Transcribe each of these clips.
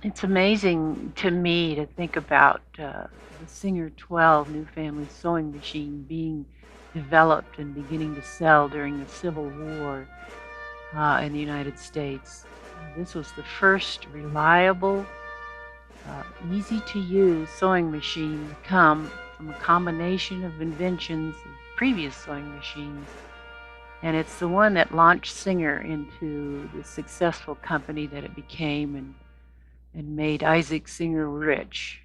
It's amazing to me to think about the Singer 12 new family sewing machine being developed and beginning to sell during the Civil War in the United States. This was the first reliable, easy to use sewing machine to come from a combination of inventions of previous sewing machines. And it's the one that launched Singer into the successful company that it became and made Isaac Singer rich.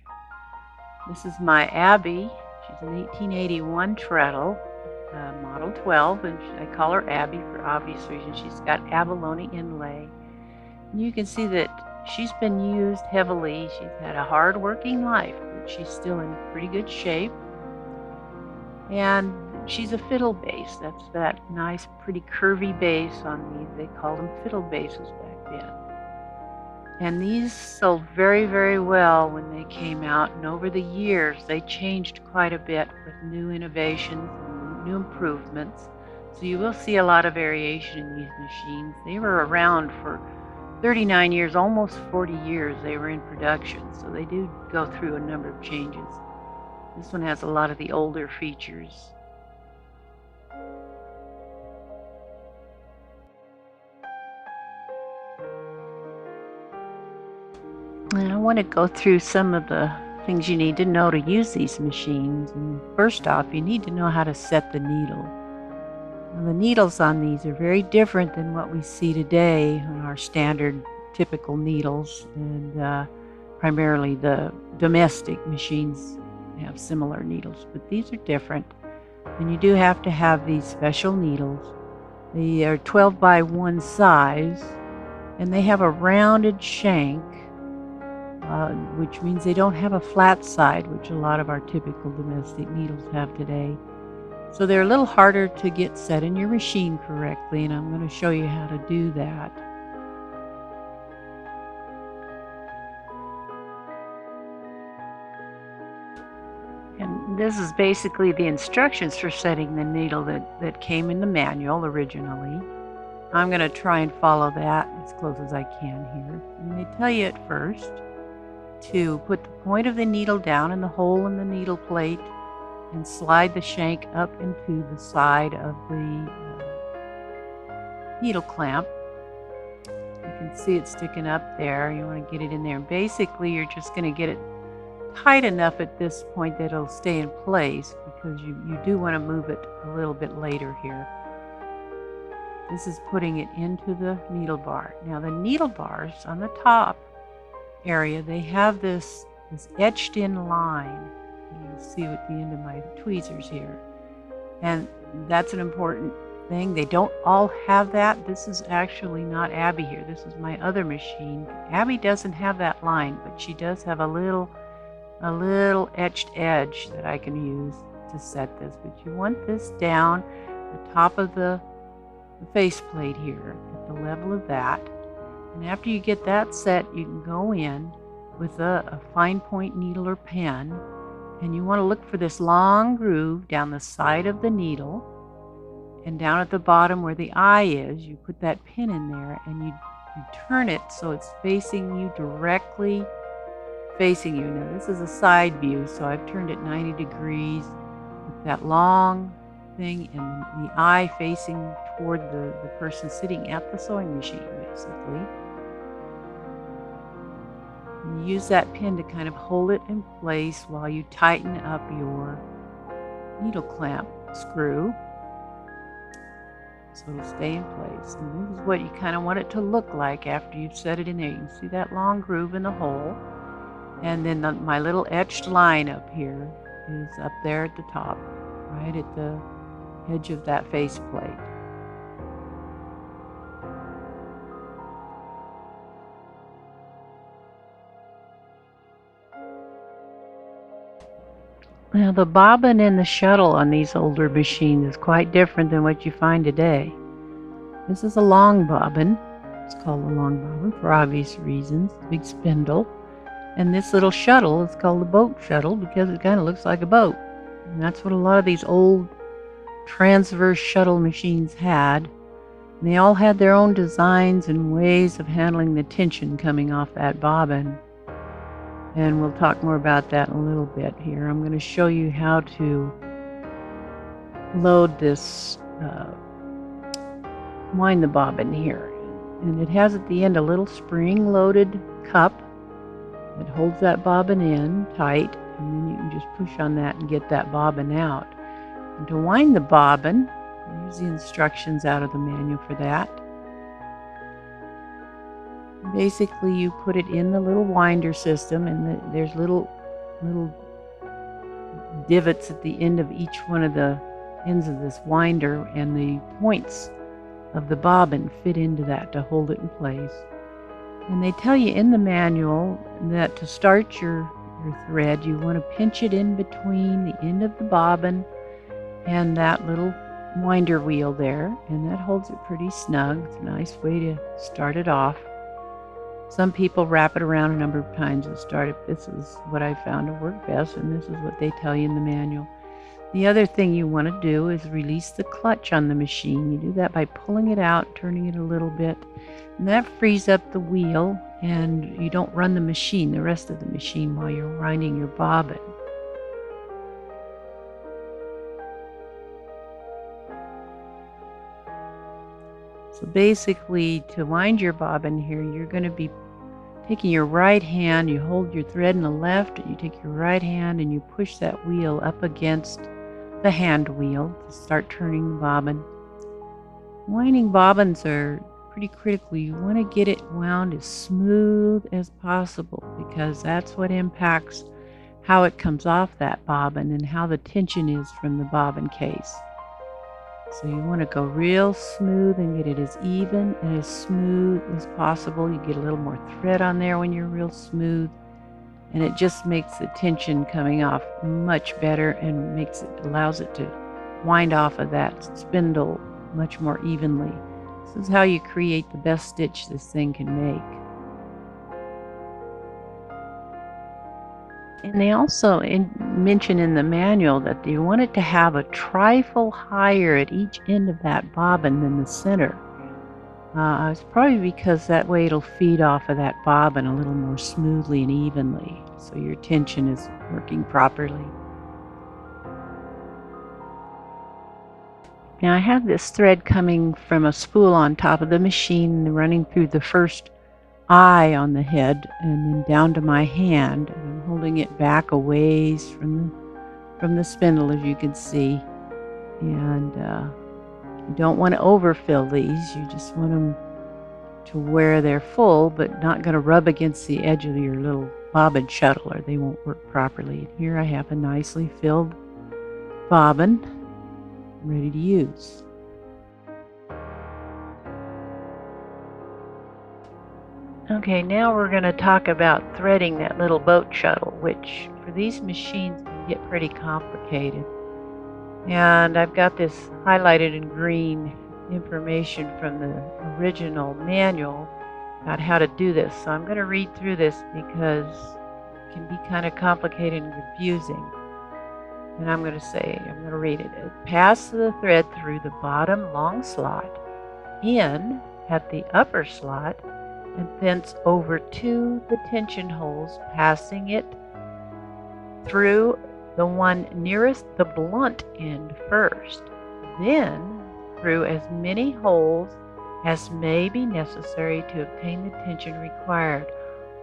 This is my Abby. She's an 1881 treadle, model 12, and I call her Abby for obvious reasons. She's got abalone inlay. And you can see that she's been used heavily. She's had a hard-working life, but she's still in pretty good shape. And she's a fiddle base. That's that nice, pretty curvy base on these. They called them fiddle bases back then. And these sold very, very well when they came out. And over the years, they changed quite a bit with new innovations and new improvements. So you will see a lot of variation in these machines. They were around for 39 years, almost 40 years they were in production. So they do go through a number of changes. This one has a lot of the older features. And I want to go through some of the things you need to know to use these machines. And first off, you need to know how to set the needle. Now, the needles on these are very different than what we see today on our standard typical needles, and primarily the domestic machines have similar needles, but these are different. And you do have to have these special needles. They are 12 by 1 size, and they have a rounded shank, which means they don't have a flat side, which a lot of our typical domestic needles have today. So they're a little harder to get set in your machine correctly, and I'm going to show you how to do that. And this is basically the instructions for setting the needle that came in the manual originally. I'm going to try and follow that as close as I can here. And they tell you at first to put the point of the needle down in the hole in the needle plate and slide the shank up into the side of the needle clamp. You can see it sticking up there. You want to get it in there. Basically, you're just going to get it tight enough at this point that it'll stay in place, because you do want to move it a little bit later here. This is putting it into the needle bar. Now the needle bars on the top area, they have this etched in line. You'll see at the end of my tweezers here. And that's an important thing. They don't all have that. This is actually not Abby here. This is my other machine. Abby doesn't have that line, but she does have a little etched edge that I can use to set this. But you want this down the top of the faceplate here at the level of that. And after you get that set, you can go in with a fine point needle or pen, and you want to look for this long groove down the side of the needle, and down at the bottom where the eye is, you put that pin in there, and you turn it so it's facing you, directly facing you. Now this is a side view, so I've turned it 90 degrees with that long thing and the eye facing toward the person sitting at the sewing machine, basically. And you use that pin to kind of hold it in place while you tighten up your needle clamp screw so it'll stay in place. And this is what you kind of want it to look like after you've set it in there. You can see that long groove in the hole. And then my little etched line up here is up there at the top, right at the edge of that faceplate. Now the bobbin and the shuttle on these older machines is quite different than what you find today. This is a long bobbin. It's called a long bobbin for obvious reasons, big spindle. And this little shuttle is called the boat shuttle because it kind of looks like a boat. And that's what a lot of these old transverse shuttle machines had. And they all had their own designs and ways of handling the tension coming off that bobbin. And we'll talk more about that in a little bit here. I'm going to show you how to load this wind the bobbin here. And it has at the end a little spring-loaded cup that holds that bobbin in tight, and then you can just push on that and get that bobbin out. And to wind the bobbin, here's the instructions out of the manual for that. Basically, you put it in the little winder system, and there's little divots at the end of each one of the ends of this winder, and the points of the bobbin fit into that to hold it in place. And they tell you in the manual that to start your thread, you want to pinch it in between the end of the bobbin and that little winder wheel there, and that holds it pretty snug. It's a nice way to start it off. Some people wrap it around a number of times and start it. This is what I found to work best, and this is what they tell you in the manual. The other thing you want to do is release the clutch on the machine. You do that by pulling it out, turning it a little bit, and that frees up the wheel, and you don't run the machine, the rest of the machine, while you're winding your bobbin. So basically, to wind your bobbin here, you're going to be taking your right hand, you hold your thread in the left, and you take your right hand and you push that wheel up against the hand wheel to start turning the bobbin. Winding bobbins are pretty critical. You want to get it wound as smooth as possible, because that's what impacts how it comes off that bobbin and how the tension is from the bobbin case. So you want to go real smooth and get it as even and as smooth as possible. You get a little more thread on there when you're real smooth, and it just makes the tension coming off much better and allows it to wind off of that spindle much more evenly. This is how you create the best stitch this thing can make. And they also mention in the manual that you want it to have a trifle higher at each end of that bobbin than the center. It's probably because that way it'll feed off of that bobbin a little more smoothly and evenly, so your tension is working properly. Now I have this thread coming from a spool on top of the machine, running through the first eye on the head and then down to my hand, and I'm holding it back a ways from the spindle, as you can see. And you don't want to overfill these. You just want them to where they're full but not going to rub against the edge of your little bobbin shuttle, or they won't work properly. And here I have a nicely filled bobbin ready to use. Okay, now we're going to talk about threading that little boat shuttle, which for these machines can get pretty complicated. And I've got this highlighted in green information from the original manual about how to do this. So I'm going to read through this because it can be kind of complicated and confusing. And I'm going to read it. Pass the thread through the bottom long slot, in at the upper slot, and thence over to the tension holes, passing it through the one nearest the blunt end first, then through as many holes as may be necessary to obtain the tension required,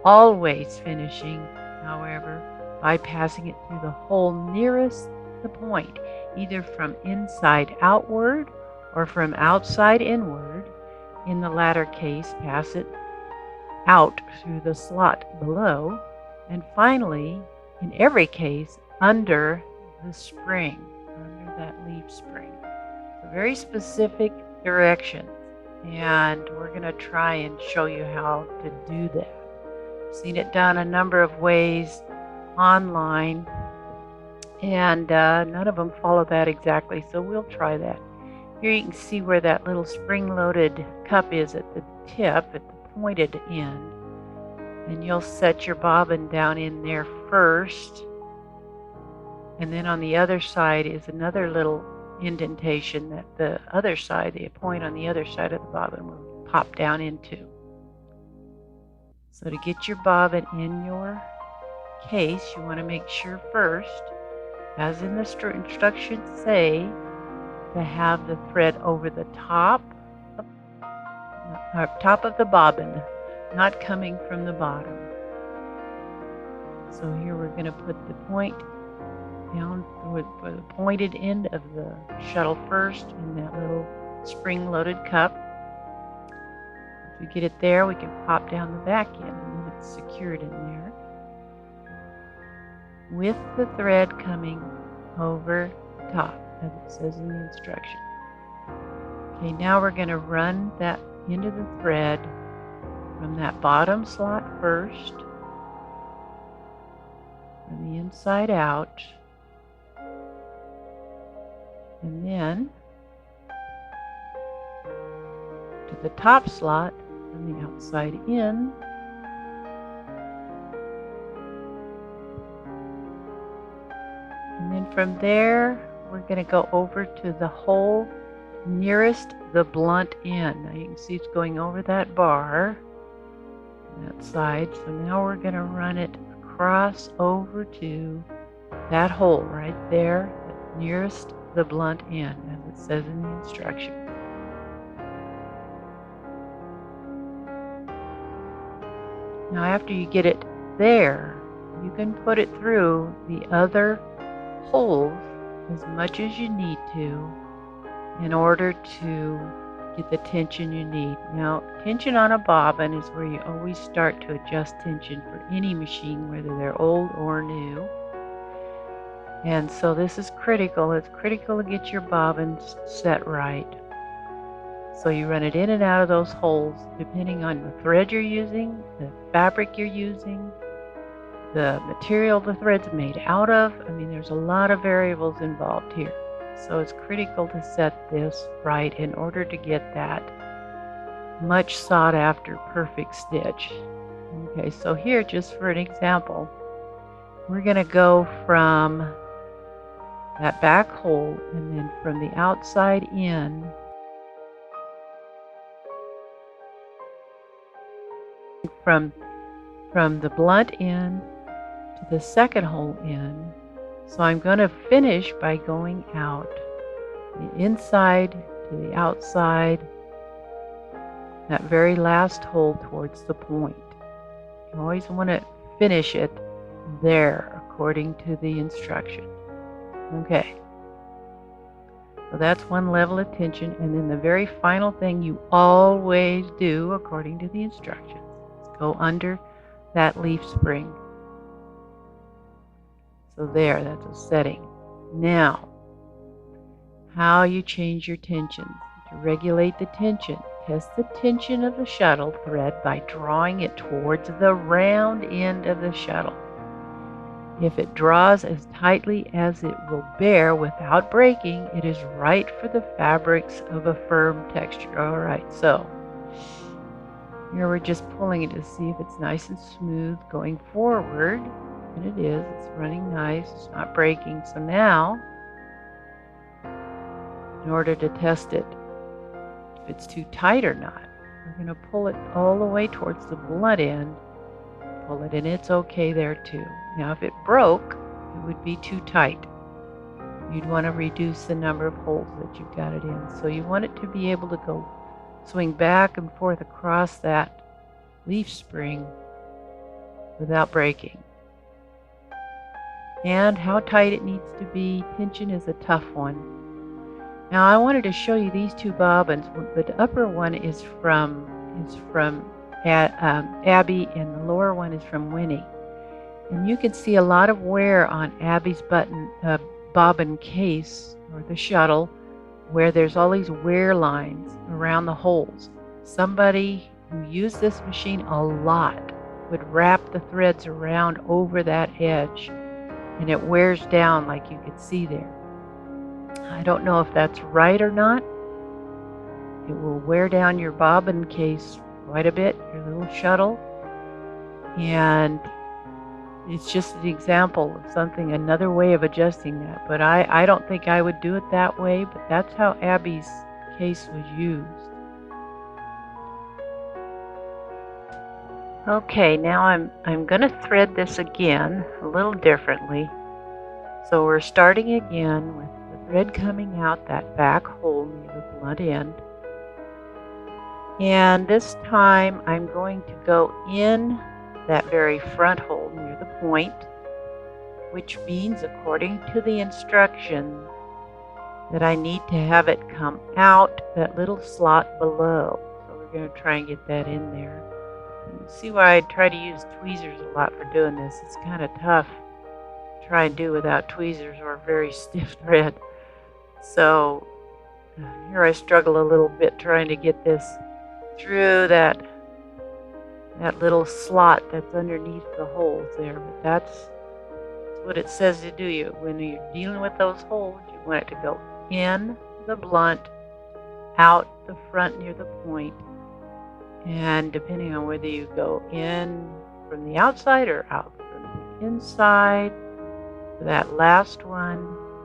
always finishing, however, by passing it through the hole nearest the point, either from inside outward or from outside inward. In the latter case, pass it out through the slot below, and finally, in every case, under the spring, under that leaf spring. So very specific directions, and we're going to try and show you how to do that. I've seen it done a number of ways online, and none of them follow that exactly, so we'll try that. Here you can see where that little spring-loaded cup is at the tip, at the pointed end, and you'll set your bobbin down in there first, and then on the other side is another little indentation that the other side, the point on the other side of the bobbin, will pop down into. So to get your bobbin in your case, you want to make sure first, as in the instructions say, to have the thread over the top of the bobbin, not coming from the bottom. So here we're going to put the point down for the pointed end of the shuttle first in that little spring-loaded cup. If we get it there, we can pop down the back end, and then it's secured in there with the thread coming over top, as it says in the instruction. Okay, now we're going to run that end of the thread from that bottom slot first, from the inside out, and then to the top slot from the outside in, and then from there we're going to go over to the hole nearest the blunt end. Now you can see it's going over that bar on that side, so now we're going to run it across over to that hole right there, nearest the blunt end, as it says in the instruction. Now after you get it there, you can put it through the other holes as much as you need to in order to get the tension you need. Now, tension on a bobbin is where you always start to adjust tension for any machine, whether they're old or new. And so this is critical. It's critical to get your bobbins set right. So you run it in and out of those holes depending on the thread you're using, the fabric you're using, the material the thread's made out of. I mean, there's a lot of variables involved here. So it's critical to set this right in order to get that much sought after perfect stitch. Okay, so here, just for an example, we're going to go from that back hole and then from the outside in from the blunt end to the second hole in. So I'm going to finish by going out the inside to the outside, that very last hole towards the point. You always want to finish it there according to the instruction. Okay, so that's one level of tension, and then the very final thing you always do according to the instructions is go under that leaf spring. So there, that's a setting. Now, how you change your tension. To regulate the tension, test the tension of the shuttle thread by drawing it towards the round end of the shuttle. If it draws as tightly as it will bear without breaking, it is right for the fabrics of a firm texture. All right, so here we're just pulling it to see if it's nice and smooth going forward. And it is. It's running nice. It's not breaking. So now, in order to test it, if it's too tight or not, we're going to pull it all the way towards the blunt end. Pull it, and it's okay there too. Now, if it broke, it would be too tight. You'd want to reduce the number of holes that you've got it in. So you want it to be able to go swing back and forth across that leaf spring without breaking. And how tight it needs to be. Tension is a tough one. Now I wanted to show you these two bobbins. The upper one is from Abby, and the lower one is from Winnie. And you can see a lot of wear on Abby's bobbin case, or the shuttle, where there's all these wear lines around the holes. Somebody who used this machine a lot would wrap the threads around over that edge, and it wears down like you could see there. I don't know if that's right or not. It will wear down your bobbin case quite a bit, your little shuttle. And it's just an example of something, another way of adjusting that. But I don't think I would do it that way, but that's how Abby's case was used. Okay, now I'm going to thread this again a little differently. So we're starting again with the thread coming out that back hole near the blunt end. And this time I'm going to go in that very front hole near the point, which means according to the instruction that I need to have it come out that little slot below. So we're going to try and get that in there. You see why I try to use tweezers a lot for doing this. It's kind of tough to try and do without tweezers or very stiff thread. So here I struggle a little bit trying to get this through that little slot that's underneath the holes there. But that's what it says to do. When you're dealing with those holes, you want it to go in the blunt, out the front near the point. And depending on whether you go in from the outside or out from the inside, for that last one,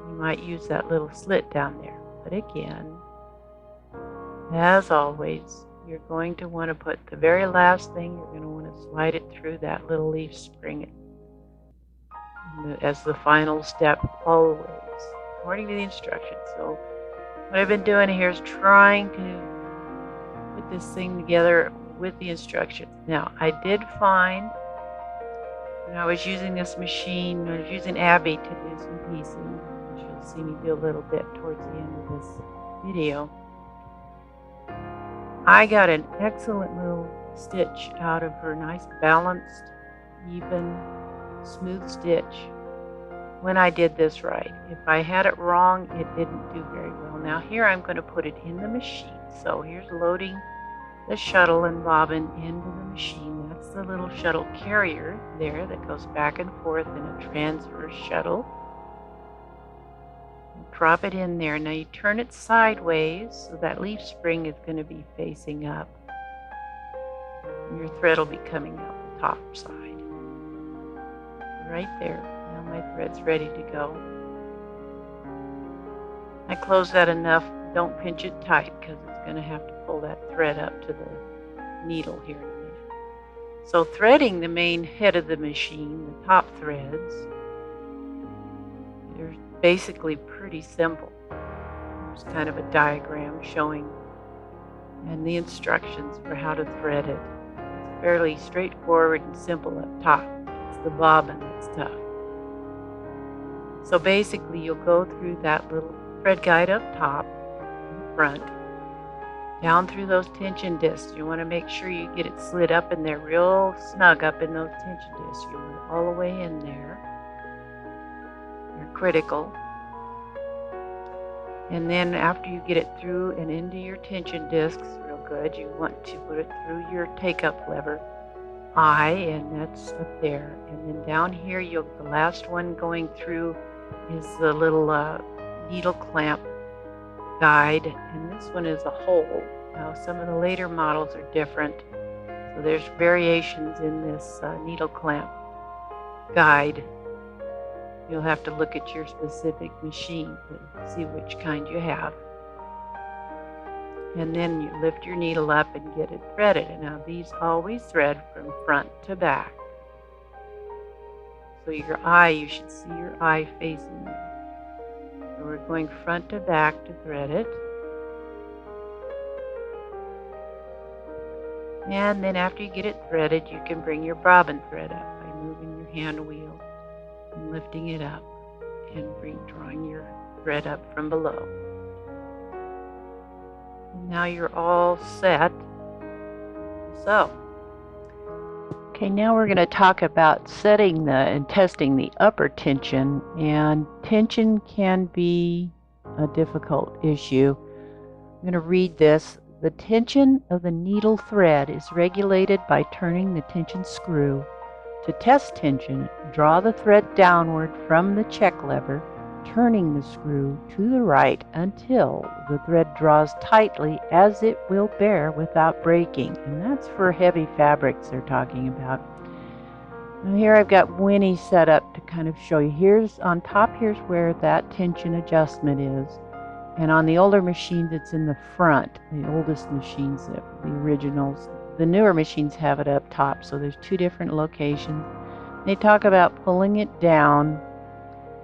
you might use that little slit down there. But again, as always, you're going to want to put the very last thing, you're going to want to slide it through that little leaf spring as the final step always, according to the instructions. So what I've been doing here is trying to put this thing together with the instructions. Now, I did find when I was using this machine, I was using Abby to do some piecing, which you'll see me do a little bit towards the end of this video. I got an excellent little stitch out of her, nice balanced, even, smooth stitch when I did this right. If I had it wrong, it didn't do very well. Now here I'm going to put it in the machine. So here's loading the shuttle and bobbin into the machine. That's the little shuttle carrier there that goes back and forth in a transverse shuttle. Drop it in there. Now you turn it sideways so that leaf spring is going to be facing up. And your thread will be coming out the top side. Right there. Now my thread's ready to go. I close that enough. Don't pinch it tight because it's going to have to pull that thread up to the needle here in a minute. So threading the main head of the machine, the top threads, they're basically pretty simple. There's kind of a diagram showing and the instructions for how to thread it. It's fairly straightforward and simple up top. It's the bobbin that's tough. So basically you'll go through that little thread guide up top, in front, down through those tension discs. You want to make sure you get it slid up in there real snug up in those tension discs. You want it all the way in there. They're critical. And then after you get it through and into your tension discs real good, you want to put it through your take-up lever eye, and that's up there. And then down here, the last one going through is the little needle clamp guide, and this one is a hole. Now some of the later models are different, so there's variations in this needle clamp guide. You'll have to look at your specific machine to see which kind you have. And then you lift your needle up and get it threaded. And now these always thread from front to back. So your eye, you should see your eye facing you. So we're going front to back to thread it. And then after you get it threaded, you can bring your bobbin thread up by moving your hand wheel and lifting it up and drawing your thread up from below. And now you're all set. So, okay, now we're going to talk about setting and testing the upper tension, and tension can be a difficult issue. I'm going to read this. The tension of the needle thread is regulated by turning the tension screw. To test tension, draw the thread downward from the check lever, turning the screw to the right until the thread draws tightly as it will bear without breaking. And that's for heavy fabrics they're talking about. And here I've got Winnie set up to kind of show you. Here's on top, here's where that tension adjustment is. And on the older machines, it's in the front. The oldest machines, the originals, the newer machines have it up top, so there's two different locations. They talk about pulling it down.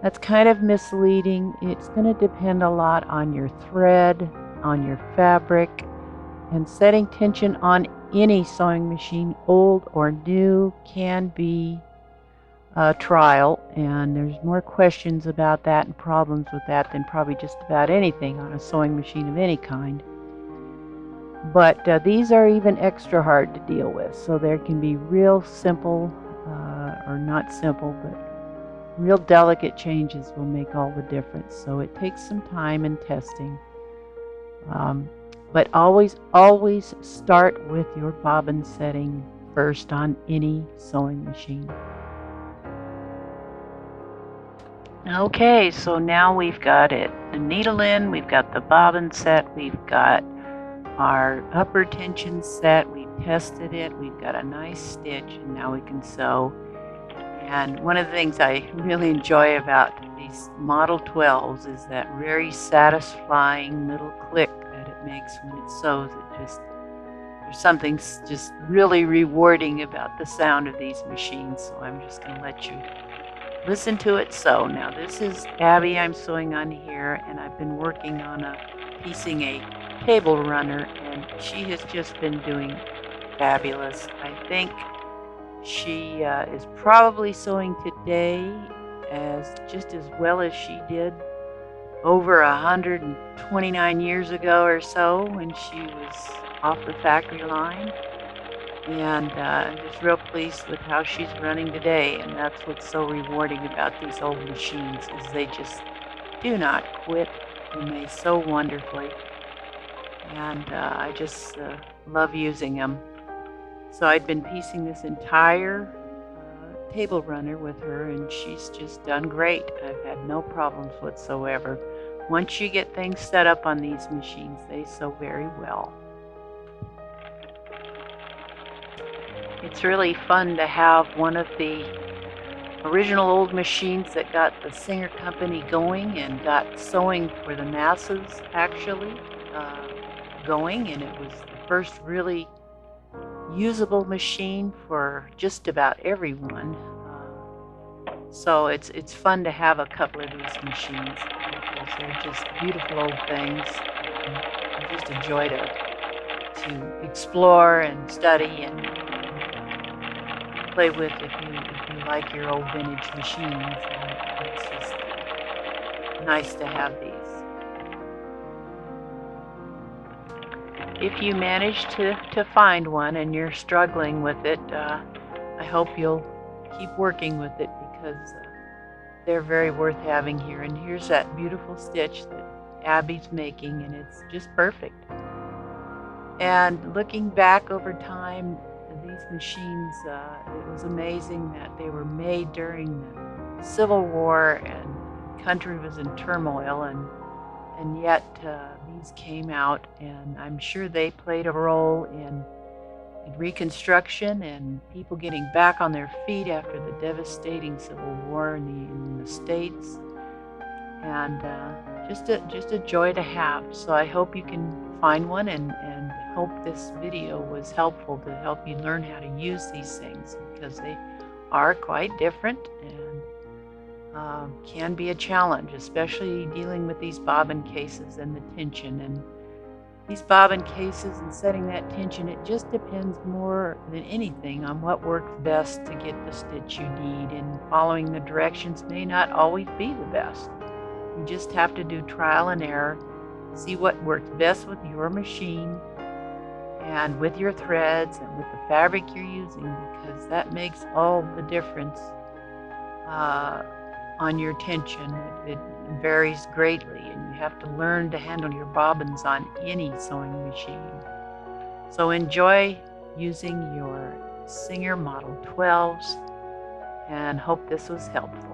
That's kind of misleading. It's going to depend a lot on your thread, on your fabric, and setting tension on any sewing machine, old or new, can be a trial, and there's more questions about that and problems with that than probably just about anything on a sewing machine of any kind. But these are even extra hard to deal with, so there can be real simple, or not simple, but real delicate changes will make all the difference. So it takes some time and testing. But always start with your bobbin setting first on any sewing machine. Okay, so now we've got it, the needle in, we've got the bobbin set, we've got our upper tension set, we've tested it, we've got a nice stitch, and now we can sew. And one of the things I really enjoy about these Model 12s is that very satisfying little click that it makes when it sews. There's something just really rewarding about the sound of these machines, so I'm just going to let you listen to it sew. Now this is Abby I'm sewing on here, and I've been working on piecing a table runner, and she has just been doing fabulous. I think she is probably sewing today just as well as she did over 129 years ago or so when she was off the factory line. And I'm just real pleased with how she's running today, and that's what's so rewarding about these old machines, is they just do not quit, and they sew wonderfully. And I just love using them. So I'd been piecing this entire table runner with her, and she's just done great. I've had no problems whatsoever. Once you get things set up on these machines, they sew very well. It's really fun to have one of the original old machines that got the Singer Company going and got sewing for the masses actually going, and it was the first really usable machine for just about everyone. So it's fun to have a couple of these machines because they're just beautiful old things. Just a joy to explore and study and play with if you like your old vintage machines. And it's just nice to have these. If you manage to find one and you're struggling with it, I hope you'll keep working with it because they're very worth having here. And here's that beautiful stitch that Abby's making, and it's just perfect. And looking back over time, these machines, it was amazing that they were made during the Civil War and the country was in turmoil, and yet these came out, and I'm sure they played a role in Reconstruction and people getting back on their feet after the devastating Civil War in the States, and just a joy to have. So I hope you can find one, and hope this video was helpful to help you learn how to use these things, because they are quite different and can be a challenge, especially dealing with these bobbin cases and the tension. And these bobbin cases and setting that tension, it just depends more than anything on what works best to get the stitch you need, and following the directions may not always be the best. You just have to do trial and error, see what works best with your machine and with your threads and with the fabric you're using, because that makes all the difference on your tension. It varies greatly, and you have to learn to handle your bobbins on any sewing machine. So enjoy using your Singer Model 12s, and hope this was helpful.